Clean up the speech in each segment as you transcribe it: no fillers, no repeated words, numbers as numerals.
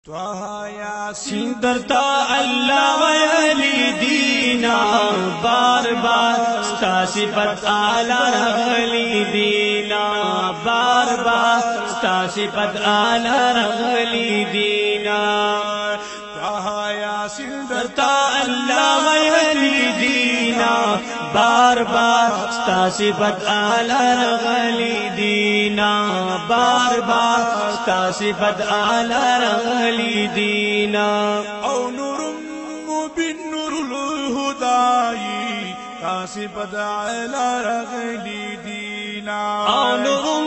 طه یاسین درتا اللہ ویلی دینا بار بار ستا صفت آلہ رغلی دینا بار بار ستا صفت آلہ رغلی دینا طه یاسین درتا اللہ ویلی دینا بار بار ستا صفت آلہ رغلی دینا بار بار ستا صفت آلہ رغلی دینا او نور مبین نور الهدائی تا صفت آلہ رغلی دینا او نور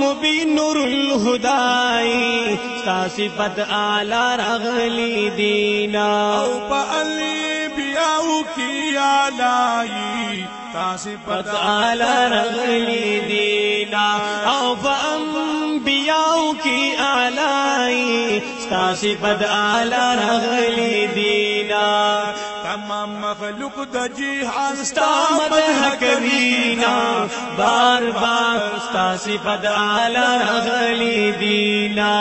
مبین نور الهدائی ستا صفت آلہ رغلی دینا او پا انبیاء کی آلائی تا صفت آلہ رغلی دینا او پا انبیاء کی آلائی ستا صفت آلہ رغلی دینا تمام مخلوق دا جیحان ستا مدح کرینا بار بار ستا صفت آلہ رغلی دینا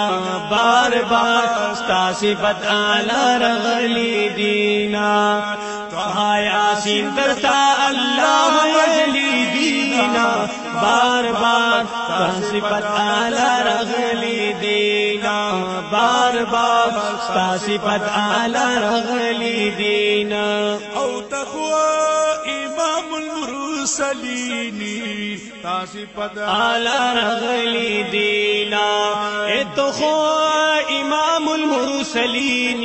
بار بار ستا صفت آلہ رغلی دینا طه یاسین درتا اللہ ویلی دینا بار بار ستا صفت آلہ رغلی دینا بار بار ستا صفت آلہ رغلی دینا او تخوى امام المرسلين تا صفت آلہ رغلی دینا اتخو امام المرسلین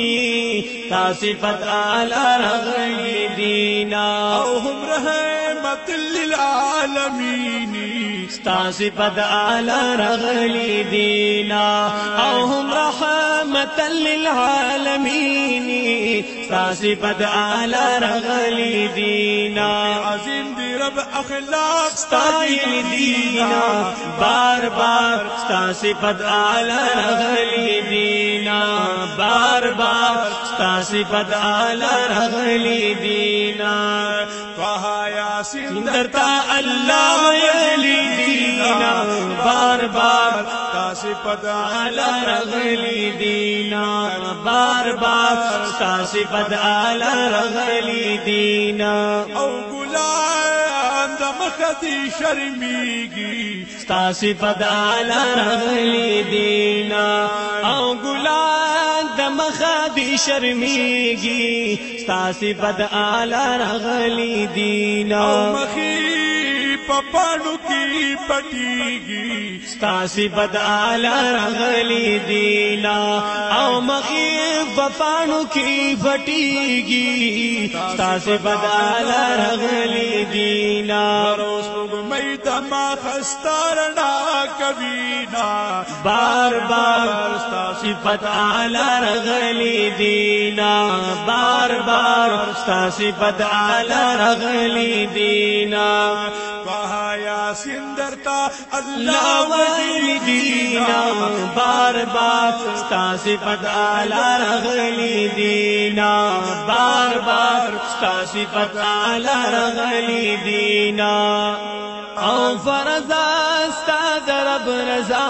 تا صفت آلہ رغلی دینا او هم رحمت للعالمين ستا صفت آلہ رغلی دینا او هم رحمت للعالمین ستا صفت آلہ رغلی دینا عظیم دی رب اخلاق ستایل دینا بار بار ستا صفت آلہ رغلی دینا بار بار ستا صفت آلہ رغلی دینا طه یاسین درتا اللہ ویلی دینا بار بار تا صفت آلہ رغلی دینا بار بار ستا صفت آلہ رغلی دینا او گلان دا مخدی شرمیگی ستا صفت آلہ رغلی دینا او گلان د مخدی شرمیگی ستا صفت آلہ رغلی دینا او مخی پپانو کی پٹیگی ستا صفت آلہ رغلی دینا او مخیف وفانو کی پٹیگی ستا صفت آلہ رغلی دینا روز پگمی دما خستارنا کبینا بار بار ستا صفت آلہ رغلی دینا بار بار ستا صفت آلہ رغلی دینا طه یاسین درتا اللہ اللہ ویلی دینا بار بار ستا صفت آلہ رغلی دینا بار بار ستا صفت آلہ رغلی دینا او فرضا ستا درب رضا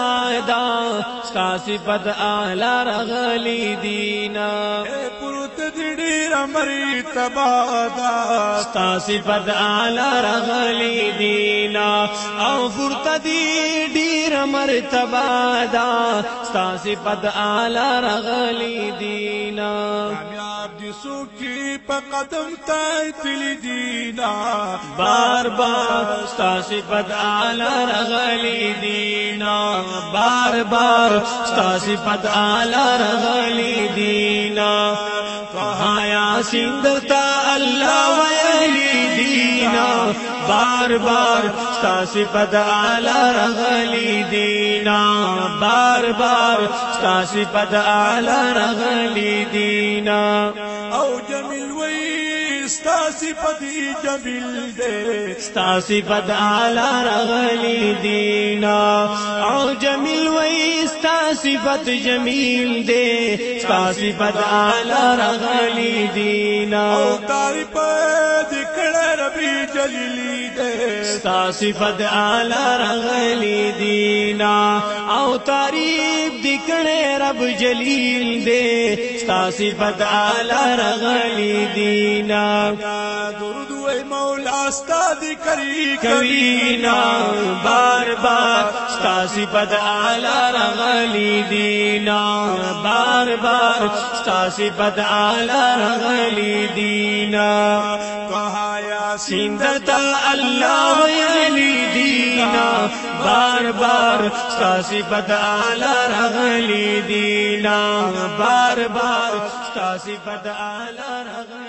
ستا صفت آلہ رغلی دینا اے پروت دیر مری تبادا ستا صفت آلہ رغلی دینا او فرتدی دیر مرتبہ دا ستا صفت آلہ رغلی دینا کامیاب دی سوکی پا قدم تایتلی دینا بار بار ستا صفت آلہ رغلی دینا بار بار ستا صفت آلہ رغلی دینا طه یاسین درتا اللہ ویلی دینا بار بار ستا صفت آلہ رغلی دینا بار بار ستا صفت آلہ رغلی دینا او جمیل وی ستا صفت جمیل دے ستا صفت آلہ رغلی دینا او جمیل وی ستا صفت جمیل دے ستا صفت آلہ رغلی دینا او تاری پا دکڑ ربی جلیلی دے ستا صفت اعلی رغلی دینا او تعریف دکڑے رب جلیل دے ستا صفت اعلی رغلی دینا درود وی مولا ستا ذکری کوینا بار بار ستا صفت اعلی رغلی دینا بار بار ستا صفت اعلی رغلی دینا کہا یاسین سندتا اللہ علی دینا بار بار ستا صفت اعلی رغلی دینا بار بار ستا صفت اعلی رغلی